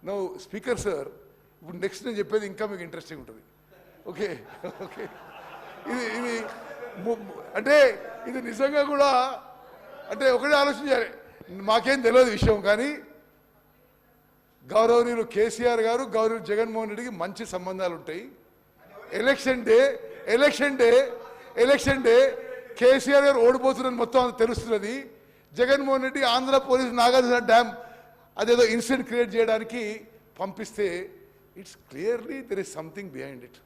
No speaker sir, ఇప్పుడు next నేను చెప్పేది ఇంకా మీకు ఇంట్రెస్టింగ్ ఉంటుంది. ఓకే ఓకే, ఇది ఇది అంటే ఇది నిజంగా కూడా అంటే ఒకటే ఆలోచించాలి. మాకేం తెలియదు విషయం, కానీ గౌరవనీయులు కేసీఆర్ గారు గౌరవనీయులు జగన్మోహన్ రెడ్డికి మంచి సంబంధాలు ఉంటాయి. ఎలక్షన్ డే కేసీఆర్ గారు ఓడిపోతున్నారని మొత్తం తెలుస్తున్నది. జగన్మోహన్ రెడ్డి ఆంధ్ర పోలీసు నాగార్జున డ్యామ్ అదేదో ఇన్సిడెంట్ క్రియేట్ చేయడానికి పంపిస్తే it's clearly there is something behind it.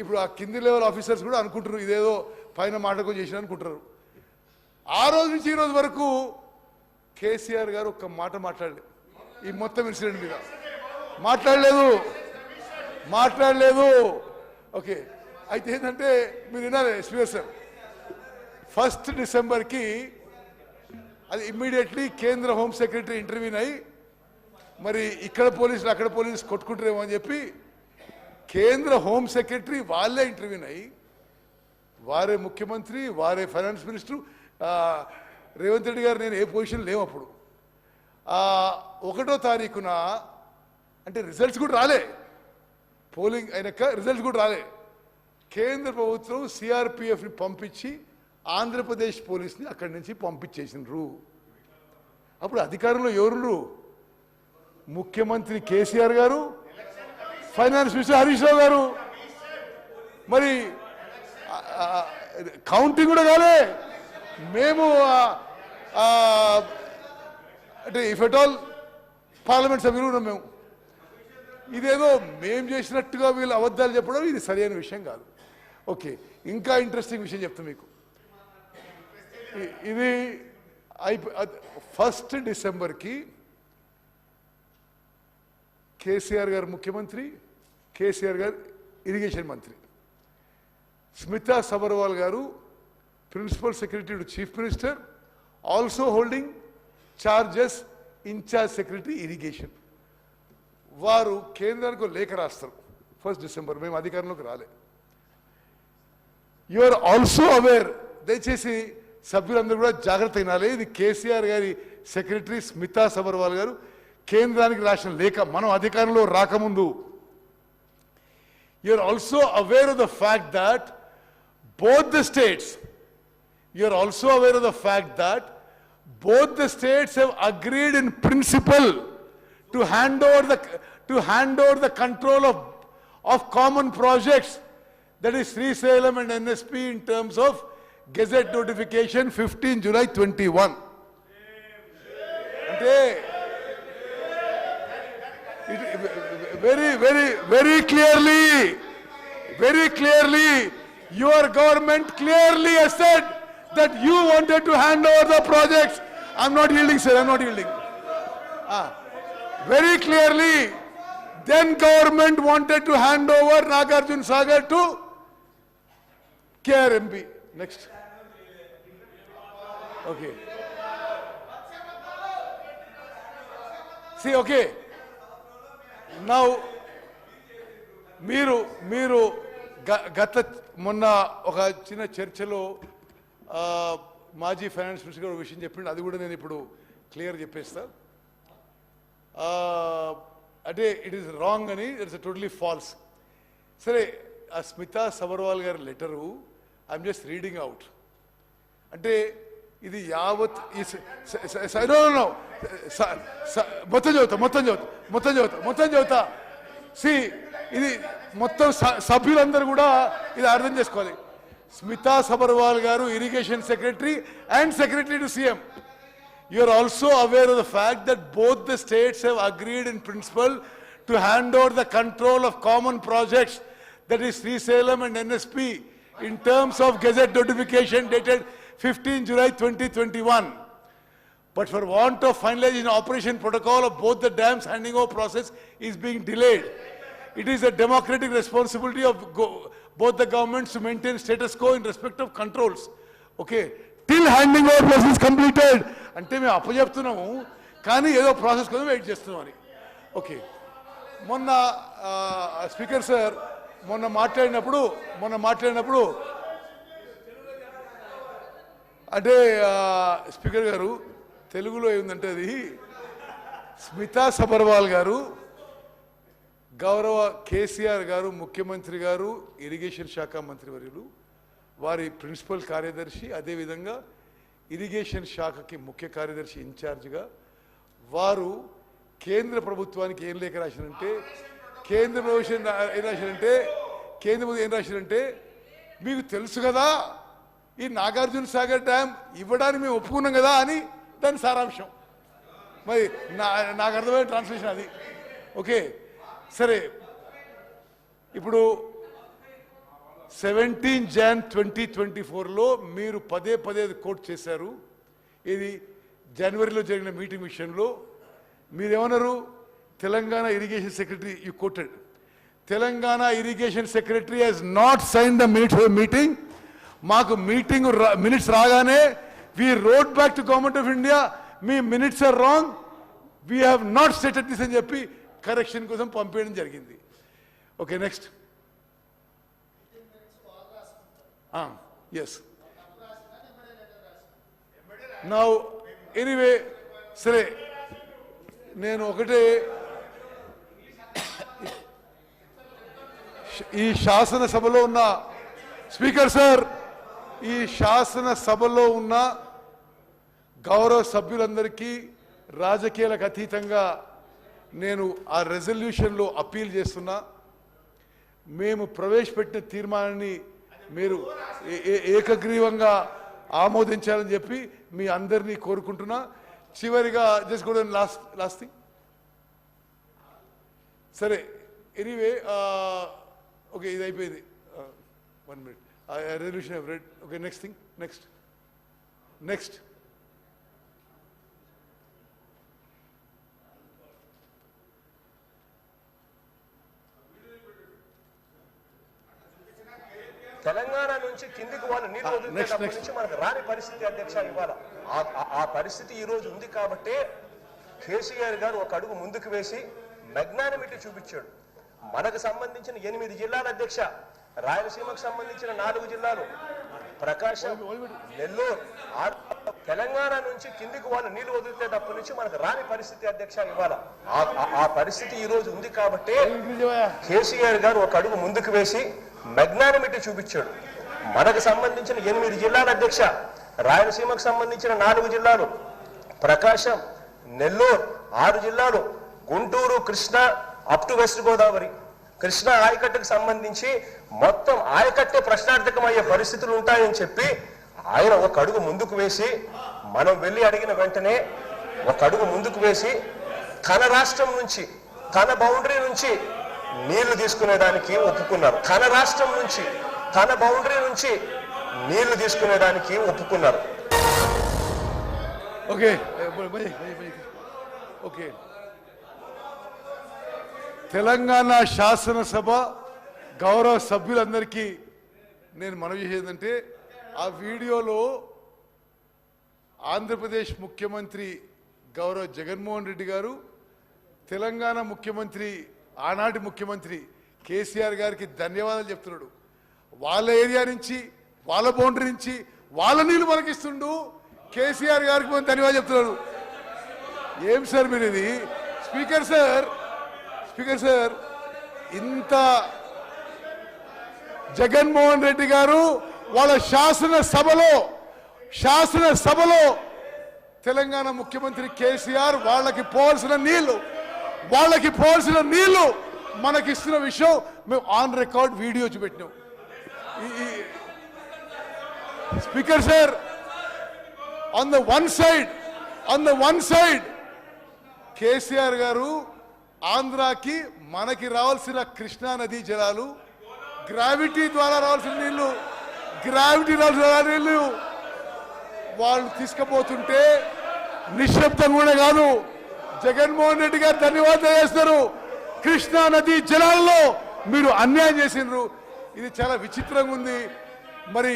ఇప్పుడు ఆ కింది లెవెల్ ఆఫీసర్స్ కూడా అనుకుంటారు ఇదేదో పైన మాటకు చేసిన అనుకుంటారు. ఆ రోజు నుంచి ఈ రోజు వరకు కేసీఆర్ గారు ఒక్క మాట మాట్లాడలేదు ఈ మొత్తం ఇన్సిడెంట్ మీద, మాట్లాడలేదు. ఓకే, అయితే ఏంటంటే మీరు వినాలి స్పీకర్ సార్, 1 డిసెంబర్కి అది ఇమ్మీడియట్లీ కేంద్ర హోమ్ సెక్రటరీ ఇంటర్వ్యూన్ అయ్యి మరి ఇక్కడ పోలీసులు అక్కడ పోలీసు కొట్టుకుంటారేమో అని చెప్పి కేంద్ర హోమ్ సెక్రటరీ వాళ్ళే ఇంటర్వ్యూన్ అయ్యి వారే ముఖ్యమంత్రి వారే ఫైనాన్స్ మినిస్టర్ రేవంత్ రెడ్డి గారు నేను ఏ పొజిషన్ లేవు అప్పుడు 1వ తారీఖున అంటే రిజల్ట్స్ కూడా రాలే, పోలింగ్ అయినాక రిజల్ట్స్ కూడా రాలే. కేంద్ర ప్రభుత్వం సిఆర్పిఎఫ్ని పంపించి ఆంధ్రప్రదేశ్ పోలీస్ని అక్కడి నుంచి పంపించేసినారు. అప్పుడు అధికారంలో ఎవరు? ముఖ్యమంత్రి కేసీఆర్ గారు, ఫైనాన్స్ మినిస్టర్ హరీష్ రావు గారు. మరి కౌంటింగ్ కూడా కాలే. మేము అంటే ఇఫ్ ఎట్ ఆల్ పార్లమెంట్ సభ్యులు ఉన్నాం మేము. ఇదేదో మేం చేసినట్టుగా వీళ్ళు అబద్ధాలు చెప్పడం ఇది సరైన విషయం కాదు. ఓకే, ఇంకా ఇంట్రెస్టింగ్ విషయం చెప్తాను మీకు. ఇది 1 డిసెంబర్కి కేసీఆర్ గారు ముఖ్యమంత్రి, కేసీఆర్ గారు ఇరిగేషన్ మంత్రి, స్మితా సబర్వాల్ గారు principal secretary to chief minister, also holding charges in charge secretary irrigation. వారు కేంద్రానికి లేఖ రాస్తారు 1 డిసెంబర్, మేము అధికారంలోకి రాలే. యు ఆర్ ఆల్సో అవేర్, దయచేసి సభ్యులందరూ కూడా జాగ్రత్త అయినాలి. ఇది కేసీఆర్ గారి సెక్రటరీ స్మితా సబర్వాల్ గారు కేంద్రానికి రాసిన లేఖ మనం అధికారంలో రాకముందు. You are also aware of the fact that both the states have agreed in principle to hand over the control of common projects, that is Srisailam and NSP, in terms of Gazette notification 15 July 21. Very clearly your government clearly has said that you wanted to hand over the projects. I'm not yielding, sir, I'm not yielding. Very clearly, then government wanted to hand over Nagarjuna Sagar to KRMB. Next. Okay. See, okay. Now, మీరు గత మొన్న ఒక చిన్న చర్చలో మాజీ finance minister గారు విషయం చెప్పిండు, అది కూడా నేను ఇప్పుడు క్లియర్ చెప్పేస్తా. అంటే ఇట్ ఈస్ రాంగ్ అని, ఇట్స్ టోటలీ ఫాల్స్. సరే, ఆ స్మితా సబర్వాల్ గారి letter I'm just reading out. అంటే ఇది యావత్ మొత్తం చదువుతా. సి ఇది మొత్తం సభ్యులందరూ కూడా ఇది అర్థం చేసుకోవాలి. స్మితా సబర్వాల్ గారు irrigation secretary and secretary to CM. You are also aware of the fact that both the states have agreed in principle to hand over the control of common projects, that is Srisailam and NSP, in terms of Gazette notification dated 15 July 2021. But for want of finalizing operation protocol of both the dams, handing over process is being delayed. It is a democratic responsibility of both the governments to maintain status quo in respect of controls. Okay, till handing over process completed. అంటే మేము అప్పచెప్తున్నాము కానీ ఏదో process కోసం wait చేస్తున్నాం అని. Okay, మొన్న speaker sir మొన్న మాట్లాడినప్పుడు అంటే స్పీకర్ గారు తెలుగులో ఏంటంటే అది స్మితా సబర్వాల్ గారు, గౌరవ కేసీఆర్ గారు, ముఖ్యమంత్రి గారు, ఇరిగేషన్ శాఖ మంత్రివర్యులు, వారి ప్రిన్సిపల్ కార్యదర్శి, అదేవిధంగా ఇరిగేషన్ శాఖకి ముఖ్య కార్యదర్శి ఇన్ఛార్జిగా వారు కేంద్ర ప్రభుత్వానికి ఏం లేఖ రాశారంటే, కేంద్ర ప్రభుత్వం ఏం రాశారంటే మీకు తెలుసు కదా ఈ నాగార్జున సాగర్ డ్యామ్ ఇవ్వడానికి మేము ఒప్పుకున్నాం కదా అని దాని సారాంశం. మరి నాకు అర్థమైన ట్రాన్స్లేషన్ అది. ఓకే సరే, ఇప్పుడు 17 Jan 2024లో మీరు పదే కోట్ చేశారు. ఇది జనవరిలో జరిగిన మీటింగ్ విషయంలో మీరేమన్నారు? Telangana irrigation secretary, you quoted, Telangana irrigation secretary has not sign the minutes of meeting. మాకు మీటింగ్ మినిట్స్ రాగానే we wrote back to government of India, మీ minutes are wrong, we have not settled this అని చెప్పి correction కోసం పంపించడం జరిగింది. Okay next. Yes now anyway సరే, నేను ఒకటే ఈ శాసనసభలో ఉన్న స్పీకర్ సార్, ఈ శాసనసభలో ఉన్న గౌరవ సభ్యులందరికీ రాజకీయాలకు అతీతంగా నేను ఆ రెజల్యూషన్లో అప్పీల్ చేస్తున్నా. మేము ప్రవేశపెట్టిన తీర్మానాన్ని మీరు ఏకగ్రీవంగా ఆమోదించాలని చెప్పి మీ అందరినీ కోరుకుంటున్నా. చివరిగా జస్ట్ కూడా లాస్ట్ థింగ్ సరే, ఎనీవే ఓకే ఇది అయిపోయింది. 1 minute resolution I've read. Okay, next thing, next. Telangana నుంచి కిందికి వాళ్ళు నీరు వదిలేటప్పటి నుంచి మనకు రాని పరిస్థితి అధ్యక్ష ఇవాళ. ఆ పరిస్థితి ఈ రోజు ఉంది కాబట్టి కేసీఆర్ గారు ఒక అడుగు ముందుకు వేసి మెగ్నానిమిటీ చూపించాడు. మనకు సంబంధించిన 8 జిల్లాల అధ్యక్ష, రాయలసీమకు సంబంధించిన 4 జిల్లాలు, ప్రకాశం, నెల్లూరు, తెలంగాణ నుంచి కిందికి వాళ్ళు నీళ్లు వదిలేటప్పటి నుంచి మనకు రాని పరిస్థితి అధ్యక్ష ఇవాళ. ఆ పరిస్థితి ఈ రోజు ఉంది కాబట్టి కేసీఆర్ గారు ఒక అడుగు ముందుకు వేసి మెగ్నానిమిటీ చూపించాడు. మనకు సంబంధించిన 8 జిల్లాల అధ్యక్ష, రాయలసీమకు సంబంధించిన 4 జిల్లాలు, ప్రకాశం, నెల్లూరు 6 జిల్లాలు, Guntur, Krishna up to west Godavari, Krishna ఆయకట్టుకు సంబంధించి మొత్తం ఆయకట్టే ప్రశ్నార్థకమయ్యే పరిస్థితులు ఉంటాయని చెప్పి ఆయన ఒక అడుగు ముందుకు వేసి, మనం వెళ్ళి అడిగిన వెంటనే ఒక అడుగు ముందుకు వేసి తన రాష్ట్రం నుంచి, తన బౌండరీ నుంచి నీళ్లు తీసుకునేదానికి ఒప్పుకున్నారు. తన రాష్ట్రం నుంచి, తన బౌండరీ నుంచి నీళ్లు తీసుకునేదానికి ఒప్పుకున్నారు. ఓకే ఓకే, తెలంగాణ శాసనసభ గౌరవ సభ్యులందరికీ నేను మనవి చేసేదంటే, ఆ వీడియోలో ఆంధ్రప్రదేశ్ ముఖ్యమంత్రి గౌరవ జగన్మోహన్ రెడ్డి గారు తెలంగాణ ముఖ్యమంత్రి, ఆనాటి ముఖ్యమంత్రి కేసీఆర్ గారికి ధన్యవాదాలు చెప్తున్నాడు. వాళ్ళ ఏరియా నుంచి, వాళ్ళ బౌండరీ నుంచి వాళ్ళ నీళ్లు మనకిస్తుండు, కేసీఆర్ గారికి మనం ధన్యవాదాలు చెప్తున్నాడు. ఏం సార్ మీరు ఇది? స్పీకర్ సార్, ఇంత జగన్మోహన్ రెడ్డి గారు వాళ్ళ శాసనసభలో తెలంగాణ ముఖ్యమంత్రి కేసీఆర్ వాళ్ళకి పోవాల్సిన నీళ్లు మనకిస్తున్న విషయం మేము ఆన్ రికార్డ్ వీడియో చూపెట్టినాం. Speaker sir, on the one side KCR garu ఆంధ్రాకి మనకి రావాల్సిన కృష్ణా నదీ జలాలు, గ్రావిటీ ద్వారా రావాల్సిన నీళ్లు వాళ్ళు తీసుకుపోతుంటే నిశ్శబ్దం కూడా కాదు, జగన్మోహన్ రెడ్డి గారు ధన్యవాదాలు చేస్తారు. కృష్ణా నదీ జలాల్లో మీరు అన్యాయం చేసిండ్రు. ఇది చాలా విచిత్రంగా ఉంది. మరి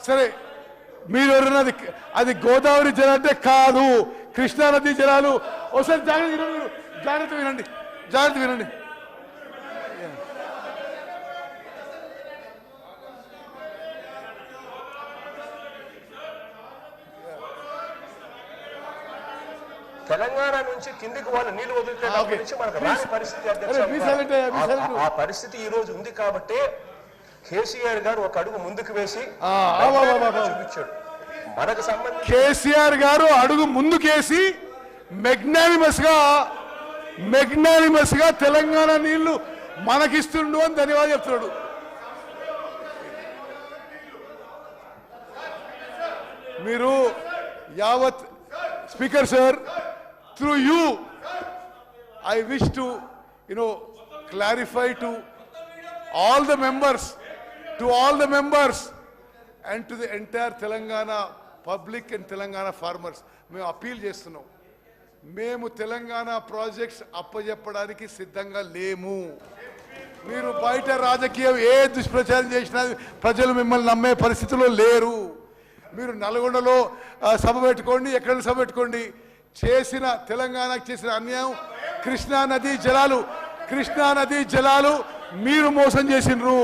సరే, మీరు ఎవరన్నది అది గోదావరి జలం అంటే కాదు, కృష్ణా నదీ జలాలు. ఒకసారి జాగ్రత్త వినండి. తెలంగాణ నుంచి కిందికి వాళ్ళు నీళ్లు వదిలితేటప్పటి నుంచి మనకు రాని పరిస్థితి అధ్యక్ష ఆ పరిస్థితి ఈ రోజు ఉంది కాబట్టి కేసీఆర్ గారు ఒక అడుగు ముందుకు వేసి చూపించాడు. మనకు సంబంధించి కేసీఆర్ గారు అడుగు ముందుకేసి మెగ్నానిమస్ గా తెలంగాణ నీళ్లు మనకిస్తుండు అని ధన్యవాదాలు చెప్తున్నాడు. మీరు యావత్ speaker sir, through you I wish to clarify to all the members and to the entire Telangana public and Telangana farmers, మేము అపీల్ చేస్తున్నాం. మేము తెలంగాణ ప్రాజెక్ట్స్ అప్పజెప్పడానికి సిద్ధంగా లేము. మీరు బయట రాజకీయం ఏ దుష్ప్రచారం చేసినా ప్రజలు మిమ్మల్ని నమ్మే పరిస్థితిలో లేరు. మీరు నల్గొండలో సభ పెట్టుకోండి, ఎక్కడ సభ పెట్టుకోండి, తెలంగాణకు చేసిన అన్యాయం కృష్ణా నదీ జలాలు మీరు మోసం చేసినరు.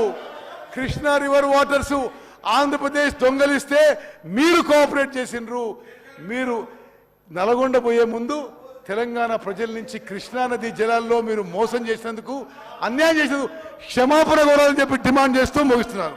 కృష్ణా రివర్ వాటర్స్ ఆంధ్రప్రదేశ్ దొంగలిస్తే మీరు కోఆపరేట్ చేసినరు. మీరు నల్గొండ పోయే ముందు తెలంగాణ ప్రజల నుంచి కృష్ణా నదీ జలాల్లో మీరు మోసం చేసినందుకు, అన్యాయం చేసినందుకు క్షమాపణ కోరాలని చెప్పి డిమాండ్ చేస్తూ ముగిస్తున్నాను.